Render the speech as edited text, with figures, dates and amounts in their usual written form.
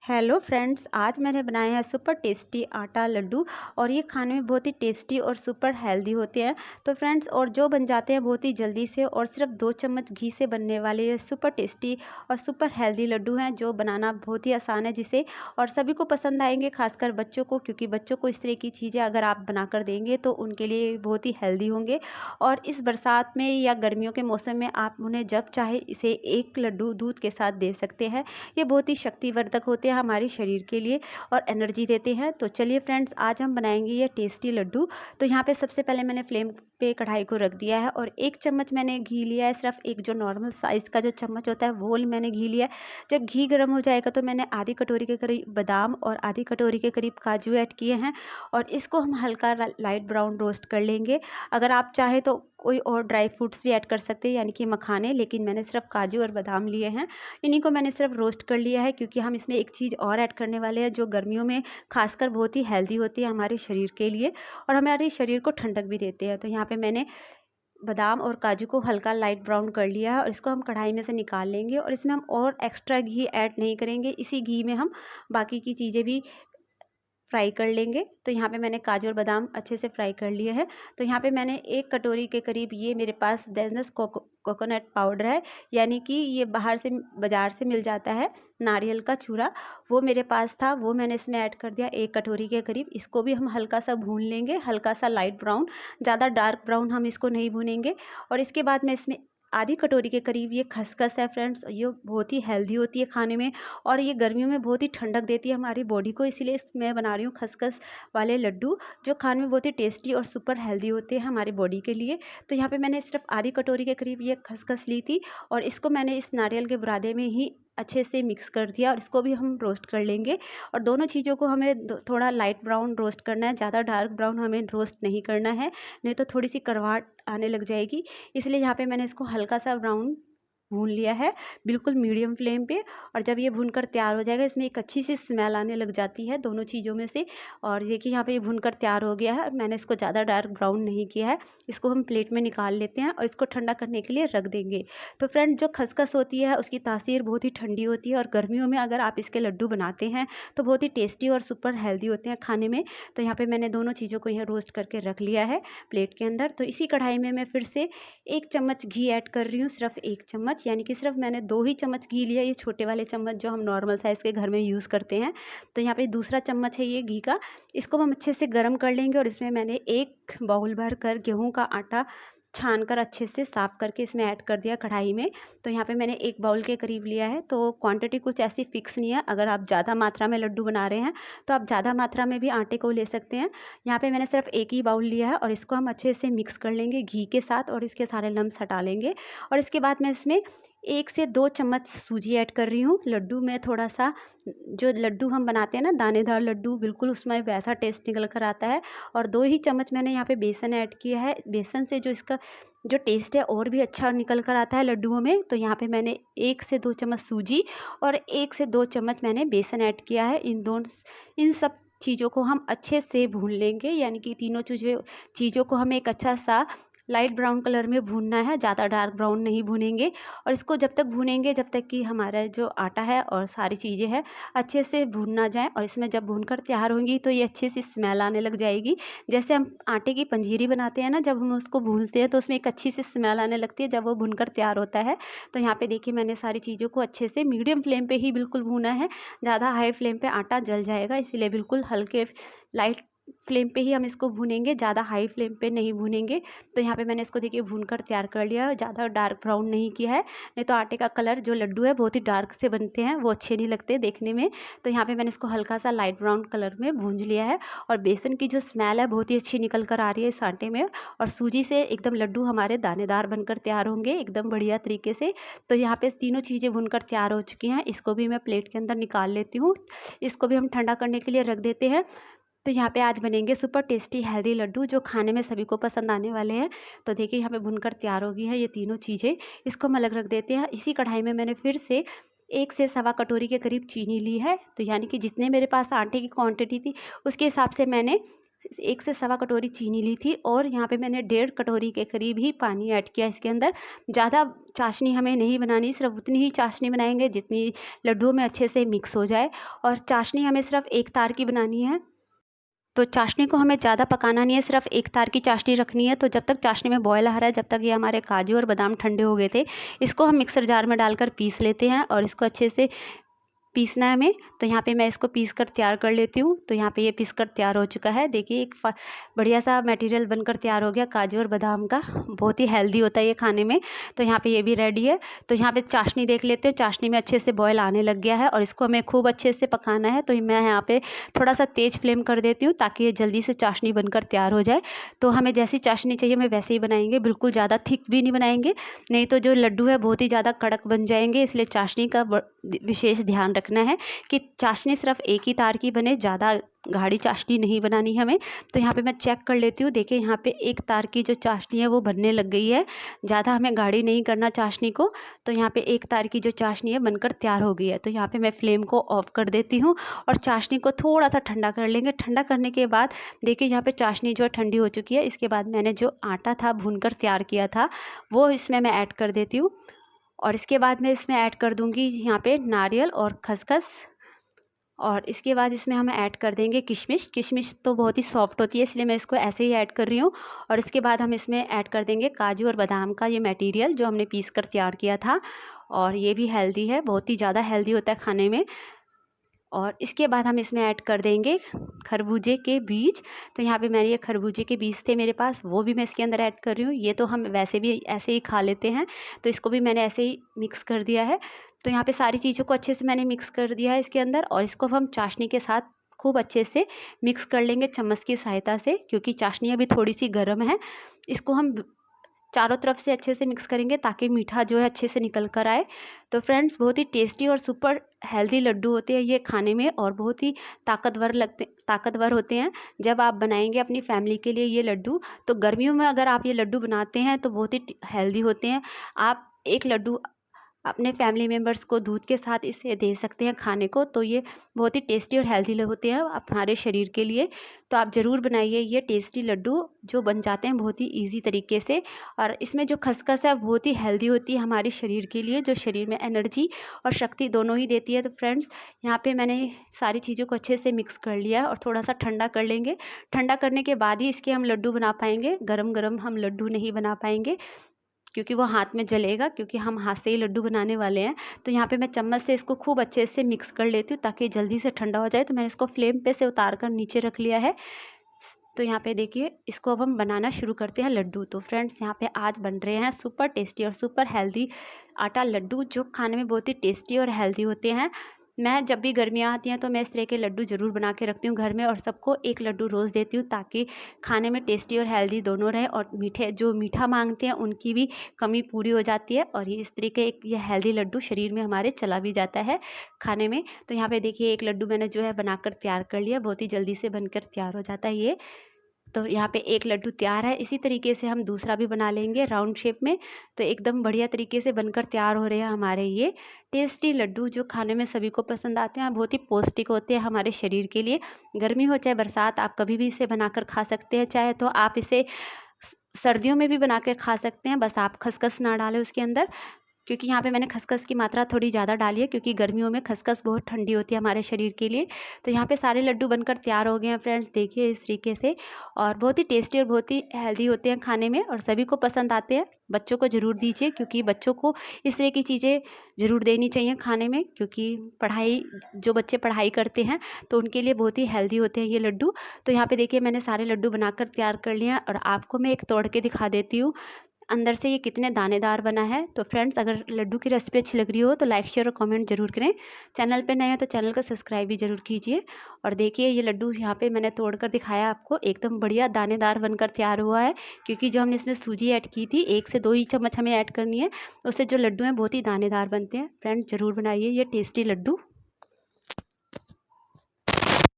Hello friends, आज मैंने बनाया है सुपर टेस्टी आटा लड्डू। और ये खाने में बहुत ही टेस्टी और सुपर हेल्दी होते हैं। तो फ्रेंड्स, और जो बन जाते हैं बहुत ही जल्दी से, और सिर्फ 2 चम्मच घी से बनने वाले ये सुपर टेस्टी और सुपर हेल्दी लड्डू हैं, जो बनाना बहुत ही आसान है जिसे, और सभी को पसंद आएंगे, खासकर बच्चों को, क्योंकि बच्चों को इस तरह की चीज़ें अगर आप बनाकर देंगे तो उनके लिए बहुत ही हेल्दी होंगे। और इस बरसात में या गर्मियों के मौसम में आप उन्हें जब चाहे इसे एक लड्डू दूध के साथ दे सकते हैं। ये बहुत ही शक्तिवर्धक होते हैं हमारे शरीर के लिए और एनर्जी देते हैं। तो चलिए फ्रेंड्स, आज हम बनाएंगे ये टेस्टी लड्डू। तो यहाँ पे सबसे पहले मैंने फ्लेम पे कढ़ाई को रख दिया है और 1 चम्मच मैंने घी लिया है। सिर्फ एक जो नॉर्मल साइज़ का जो चम्मच होता है वो मैंने घी लिया है। जब घी गर्म हो जाएगा तो मैंने आधी कटोरी के करीब बादाम और आधी कटोरी के करीब काजू ऐड किए हैं, और इसको हम हल्का लाइट ब्राउन रोस्ट कर लेंगे। अगर आप चाहें तो कोई और ड्राई फ्रूट्स भी ऐड कर सकते हैं, यानी कि मखाने, लेकिन मैंने सिर्फ काजू और बादाम लिए हैं। इन्हीं को मैंने सिर्फ रोस्ट कर लिया है, क्योंकि हम इसमें एक चीज़ और ऐड करने वाले हैं जो गर्मियों में खासकर बहुत ही हेल्दी होती है हमारे शरीर के लिए, और हमारे शरीर को ठंडक भी देते हैं। तो यहाँ पे मैंने बादाम और काजू को हल्का लाइट ब्राउन कर लिया है, और इसको हम कढ़ाई में से निकाल लेंगे। और इसमें हम और एक्स्ट्रा घी ऐड नहीं करेंगे, इसी घी में हम बाकी की चीज़ें भी फ्राई कर लेंगे। तो यहाँ पे मैंने काजू और बादाम अच्छे से फ्राई कर लिए हैं। तो यहाँ पे मैंने 1 कटोरी के करीब, ये मेरे पास डेज़नस कोकोनट पाउडर है, यानी कि ये बाज़ार से मिल जाता है, नारियल का चूरा, वो मेरे पास था, वो मैंने इसमें ऐड कर दिया 1 कटोरी के करीब। इसको भी हम हल्का सा भून लेंगे, हल्का सा लाइट ब्राउन, ज़्यादा डार्क ब्राउन हम इसको नहीं भूनेंगे। और इसके बाद मैं इसमें आधी कटोरी के करीब ये खसखस है फ्रेंड्स, ये बहुत ही हेल्दी होती है खाने में, और ये गर्मियों में बहुत ही ठंडक देती है हमारी बॉडी को, इसीलिए मैं बना रही हूँ खसखस वाले लड्डू, जो खाने में बहुत ही टेस्टी और सुपर हेल्दी होते हैं हमारी बॉडी के लिए। तो यहाँ पे मैंने सिर्फ आधी कटोरी के करीब ये खसखस ली थी, और इसको मैंने इस नारियल के बुरादे में ही अच्छे से मिक्स कर दिया, और इसको भी हम रोस्ट कर लेंगे। और दोनों चीज़ों को हमें थोड़ा लाइट ब्राउन रोस्ट करना है, ज़्यादा डार्क ब्राउन हमें रोस्ट नहीं करना है, नहीं तो थोड़ी सी कड़वाहट आने लग जाएगी। इसलिए यहाँ पे मैंने इसको हल्का सा ब्राउन भून लिया है, बिल्कुल मीडियम फ्लेम पे। और जब ये भूनकर तैयार हो जाएगा, इसमें एक अच्छी सी स्मेल आने लग जाती है दोनों चीज़ों में से। और देखिए यहाँ पे ये भूनकर तैयार हो गया है, मैंने इसको ज़्यादा डार्क ब्राउन नहीं किया है। इसको हम प्लेट में निकाल लेते हैं और इसको ठंडा करने के लिए रख देंगे। तो फ्रेंड, जो खसखस होती है उसकी तासीर बहुत ही ठंडी होती है, और गर्मियों में अगर आप इसके लड्डू बनाते हैं तो बहुत ही टेस्टी और सुपर हेल्दी होते हैं खाने में। तो यहाँ पर मैंने दोनों चीज़ों को यहाँ रोस्ट करके रख लिया है प्लेट के अंदर। तो इसी कढ़ाई में मैं फिर से 1 चम्मच घी ऐड कर रही हूँ, सिर्फ 1 चम्मच, यानी कि सिर्फ मैंने 2 ही चम्मच घी लिया, ये छोटे वाले चम्मच जो हम नॉर्मल साइज़ के घर में यूज़ करते हैं। तो यहाँ पे दूसरा चम्मच है ये घी का, इसको हम अच्छे से गर्म कर लेंगे। और इसमें मैंने 1 बाउल भर कर गेहूँ का आटा छान कर अच्छे से साफ़ करके इसमें ऐड कर दिया कढ़ाई में। तो यहाँ पे मैंने 1 बाउल के करीब लिया है। तो क्वांटिटी कुछ ऐसी फ़िक्स नहीं है, अगर आप ज़्यादा मात्रा में लड्डू बना रहे हैं तो आप ज़्यादा मात्रा में भी आटे को ले सकते हैं। यहाँ पे मैंने सिर्फ 1 ही बाउल लिया है, और इसको हम अच्छे से मिक्स कर लेंगे घी के साथ, और इसके सारे लम्स हटा लेंगे। और इसके बाद मैं इसमें 1 से 2 चम्मच सूजी ऐड कर रही हूँ। लड्डू में थोड़ा-सा, जो लड्डू हम बनाते हैं ना दानेदार लड्डू, बिल्कुल उसमें वैसा टेस्ट निकल कर आता है। और 2 ही चम्मच मैंने यहाँ पे बेसन ऐड किया है। बेसन से जो इसका जो टेस्ट है और भी अच्छा निकल कर आता है लड्डुओं में। तो यहाँ पे मैंने 1 से 2 चम्मच सूजी और 1 से 2 चम्मच मैंने बेसन ऐड किया है। इन सब चीज़ों को हम अच्छे से भून लेंगे, यानी कि तीनों चीज़ों को हमें एक अच्छा सा लाइट ब्राउन कलर में भूनना है, ज़्यादा डार्क ब्राउन नहीं भूनेंगे। और इसको जब तक भूनेंगे जब तक कि हमारा जो आटा है और सारी चीज़ें हैं अच्छे से भून ना जाए। और इसमें जब भूनकर तैयार होंगी तो ये अच्छी सी स्मेल आने लग जाएगी। जैसे हम आटे की पंजीरी बनाते हैं ना, जब हम उसको भूनते हैं तो उसमें एक अच्छी सी स्मेल आने लगती है जब वो भुनकर तैयार होता है। तो यहाँ पे देखिए मैंने सारी चीज़ों को अच्छे से मीडियम फ्लेम पे ही बिल्कुल भूना है, ज़्यादा हाई फ्लेम पे आटा जल जाएगा, इसीलिए बिल्कुल हल्के लाइट फ्लेम पे ही हम इसको भूनेंगे, ज़्यादा हाई फ्लेम पे नहीं भूनेंगे। तो यहाँ पे मैंने इसको देखिए भूनकर तैयार कर लिया है, ज़्यादा डार्क ब्राउन नहीं किया है, नहीं तो आटे का कलर जो लड्डू है बहुत ही डार्क से बनते हैं, वो अच्छे नहीं लगते देखने में। तो यहाँ पे मैंने इसको हल्का सा लाइट ब्राउन कलर में भूंज लिया है, और बेसन की जो स्मेल है बहुत ही अच्छी निकल कर आ रही है इस आटे में, और सूजी से एकदम लड्डू हमारे दानेदार बनकर तैयार होंगे एकदम बढ़िया तरीके से। तो यहाँ पे तीनों चीज़ें भुनकर तैयार हो चुकी हैं, इसको भी मैं प्लेट के अंदर निकाल लेती हूँ। इसको भी हम ठंडा करने के लिए रख देते हैं। तो यहाँ पे आज बनेंगे सुपर टेस्टी हेल्दी लड्डू, जो खाने में सभी को पसंद आने वाले हैं। तो देखिए यहाँ पे भुनकर तैयार हो गई है ये तीनों चीज़ें, इसको हम अलग रख देते हैं। इसी कढ़ाई में मैंने फिर से 1 से सवा कटोरी के करीब चीनी ली है। तो यानी कि जितने मेरे पास आटे की क्वांटिटी थी उसके हिसाब से मैंने 1 से सवा कटोरी चीनी ली थी और यहाँ पे मैंने 1.5 कटोरी के करीब ही पानी ऐड किया इसके अंदर। ज़्यादा चाशनी हमें नहीं बनानी, सिर्फ उतनी ही चाशनी बनाएंगे जितनी लड्डुओं में अच्छे से मिक्स हो जाए, और चाशनी हमें सिर्फ एक तार की बनानी है। तो चाशनी को हमें ज़्यादा पकाना नहीं है, सिर्फ एक तार की चाशनी रखनी है। तो जब तक चाशनी में बॉयल आ रहा है, जब तक ये हमारे काजू और बादाम ठंडे हो गए थे, इसको हम मिक्सर जार में डालकर पीस लेते हैं और इसको अच्छे से पीसना है हमें। तो यहाँ पे मैं इसको पीस कर तैयार कर लेती हूँ। तो यहाँ पे ये पीस कर तैयार हो चुका है। देखिए एक बढ़िया सा मटेरियल बनकर तैयार हो गया काजू और बादाम का। बहुत ही हेल्दी होता है ये खाने में। तो यहाँ पे ये भी रेडी है। तो यहाँ पे चाशनी देख लेते हैं, चाशनी में अच्छे से बॉयल आने लग गया है और इसको हमें खूब अच्छे से पकाना है। तो मैं यहाँ पे थोड़ा सा तेज़ फ्लेम कर देती हूँ ताकि ये जल्दी से चाशनी बनकर तैयार हो जाए। तो हमें जैसी चाशनी चाहिए हमें वैसे ही बनाएंगे, बिल्कुल ज़्यादा थिक भी नहीं बनाएंगे, नहीं तो जो लड्डू है बहुत ही ज़्यादा कड़क बन जाएंगे। इसलिए चाशनी का विशेष ध्यान रखना है कि चाशनी सिर्फ एक ही तार की बने, ज़्यादा गाढ़ी चाशनी नहीं बनानी हमें। तो यहाँ पे मैं चेक कर लेती हूँ। देखिए यहाँ पे एक तार की जो चाशनी है वो बनने लग गई है, ज़्यादा हमें गाढ़ी नहीं करना चाशनी को। तो यहाँ पे एक तार की जो चाशनी है बनकर तैयार हो गई है। तो यहाँ पे मैं फ्लेम को ऑफ कर देती हूँ और चाशनी को थोड़ा सा ठंडा कर लेंगे। ठंडा करने के बाद देखिए यहाँ पे चाशनी जो है ठंडी हो चुकी है। इसके बाद मैंने जो आटा था भूनकर तैयार किया था वो इसमें मैं ऐड कर देती हूँ और इसके बाद मैं इसमें ऐड कर दूँगी यहाँ पे नारियल और खसखस, और इसके बाद इसमें हम ऐड कर देंगे किशमिश। किशमिश तो बहुत ही सॉफ्ट होती है इसलिए मैं इसको ऐसे ही ऐड कर रही हूँ। और इसके बाद हम इसमें ऐड कर देंगे काजू और बादाम का ये मटेरियल जो हमने पीस कर तैयार किया था, और ये भी हेल्दी है, बहुत ही ज़्यादा हेल्दी होता है खाने में। और इसके बाद हम इसमें ऐड कर देंगे खरबूजे के बीज। तो यहाँ पे मैंने ये खरबूजे के बीज थे मेरे पास, वो भी मैं इसके अंदर ऐड कर रही हूँ। ये तो हम वैसे भी ऐसे ही खा लेते हैं, तो इसको भी मैंने ऐसे ही मिक्स कर दिया है। तो यहाँ पे सारी चीज़ों को अच्छे से मैंने मिक्स कर दिया है इसके अंदर, और इसको हम चाशनी के साथ खूब अच्छे से मिक्स कर लेंगे चम्मच की सहायता से, क्योंकि चाशनी अभी थोड़ी सी गर्म है। इसको हम चारों तरफ से अच्छे से मिक्स करेंगे ताकि मीठा जो है अच्छे से निकल कर आए। तो फ्रेंड्स बहुत ही टेस्टी और सुपर हेल्दी लड्डू होते हैं ये खाने में, और बहुत ही ताकतवर होते हैं। जब आप बनाएंगे अपनी फैमिली के लिए ये लड्डू, तो गर्मियों में अगर आप ये लड्डू बनाते हैं तो बहुत ही हेल्दी होते हैं। आप एक लड्डू अपने फैमिली मेम्बर्स को दूध के साथ इसे दे सकते हैं खाने को, तो ये बहुत ही टेस्टी और हेल्दी होते हैं हमारे शरीर के लिए। तो आप ज़रूर बनाइए ये टेस्टी लड्डू जो बन जाते हैं बहुत ही इजी तरीके से। और इसमें जो खसखस है बहुत ही हेल्दी होती है हमारे शरीर के लिए, जो शरीर में एनर्जी और शक्ति दोनों ही देती है। तो फ्रेंड्स यहाँ पे मैंने सारी चीज़ों को अच्छे से मिक्स कर लिया है और थोड़ा सा ठंडा कर लेंगे। ठंडा करने के बाद ही इसके हम लड्डू बना पाएंगे, गरम गरम हम लड्डू नहीं बना पाएंगे क्योंकि वो हाथ में जलेगा, क्योंकि हम हाथ से ही लड्डू बनाने वाले हैं। तो यहाँ पे मैं चम्मच से इसको खूब अच्छे से मिक्स कर लेती हूँ ताकि जल्दी से ठंडा हो जाए। तो मैंने इसको फ्लेम पे से उतार कर नीचे रख लिया है। तो यहाँ पे देखिए इसको अब हम बनाना शुरू करते हैं लड्डू। तो फ्रेंड्स यहाँ पे आज बन रहे हैं सुपर टेस्टी और सुपर हेल्दी आटा लड्डू, जो खाने में बहुत ही टेस्टी और हेल्दी होते हैं। मैं जब भी गर्मियाँ आती हैं तो मैं इस तरह के लड्डू ज़रूर बना के रखती हूँ घर में, और सबको एक लड्डू रोज़ देती हूँ ताकि खाने में टेस्टी और हेल्दी दोनों रहे, और जो मीठा मांगते हैं उनकी भी कमी पूरी हो जाती है, और ये इस तरीके ये हेल्दी लड्डू शरीर में हमारे चला भी जाता है खाने में। तो यहाँ पे देखिए एक लड्डू मैंने जो है बनाकर तैयार कर लिया, बहुत ही जल्दी से बनकर तैयार हो जाता है ये। तो यहाँ पे एक लड्डू तैयार है। इसी तरीके से हम दूसरा भी बना लेंगे राउंड शेप में। तो एकदम बढ़िया तरीके से बनकर तैयार हो रहे हैं हमारे ये टेस्टी लड्डू, जो खाने में सभी को पसंद आते हैं, बहुत ही पौष्टिक होते हैं हमारे शरीर के लिए। गर्मी हो चाहे बरसात, आप कभी भी इसे बनाकर खा सकते हैं। चाहे तो आप इसे सर्दियों में भी बना कर खा सकते हैं, बस आप खसखस ना डालें उसके अंदर, क्योंकि यहाँ पे मैंने खसखस की मात्रा थोड़ी ज़्यादा डाली है, क्योंकि गर्मियों में खसखस बहुत ठंडी होती है हमारे शरीर के लिए। तो यहाँ पे सारे लड्डू बनकर तैयार हो गए हैं फ्रेंड्स, देखिए इस तरीके से, और बहुत ही टेस्टी और बहुत ही हेल्दी होते हैं खाने में, और सभी को पसंद आते हैं। बच्चों को ज़रूर दीजिए, क्योंकि बच्चों को इस तरह की चीज़ें ज़रूर देनी चाहिए खाने में, क्योंकि जो बच्चे पढ़ाई करते हैं तो उनके लिए बहुत ही हेल्दी होते हैं ये लड्डू। तो यहाँ पे देखिए मैंने सारे लड्डू बनाकर तैयार कर लिए हैं, और आपको मैं एक तोड़ के दिखा देती हूँ अंदर से ये कितने दानेदार बना है। तो फ्रेंड्स अगर लड्डू की रेसिपी अच्छी लग रही हो तो लाइक शेयर और कमेंट जरूर करें। चैनल पे नए हैं तो चैनल को सब्सक्राइब भी जरूर कीजिए। और देखिए ये लड्डू यहाँ पे मैंने तोड़कर दिखाया आपको, एकदम बढ़िया दानेदार बनकर तैयार हुआ है, क्योंकि जो हमने इसमें सूजी ऐड की थी 1 से 2 ही चम्मच हमें ऐड करनी है, उससे जो लड्डू हैं बहुत ही दानेदार बनते हैं। फ्रेंड्स ज़रूर बनाइए ये टेस्टी लड्डू।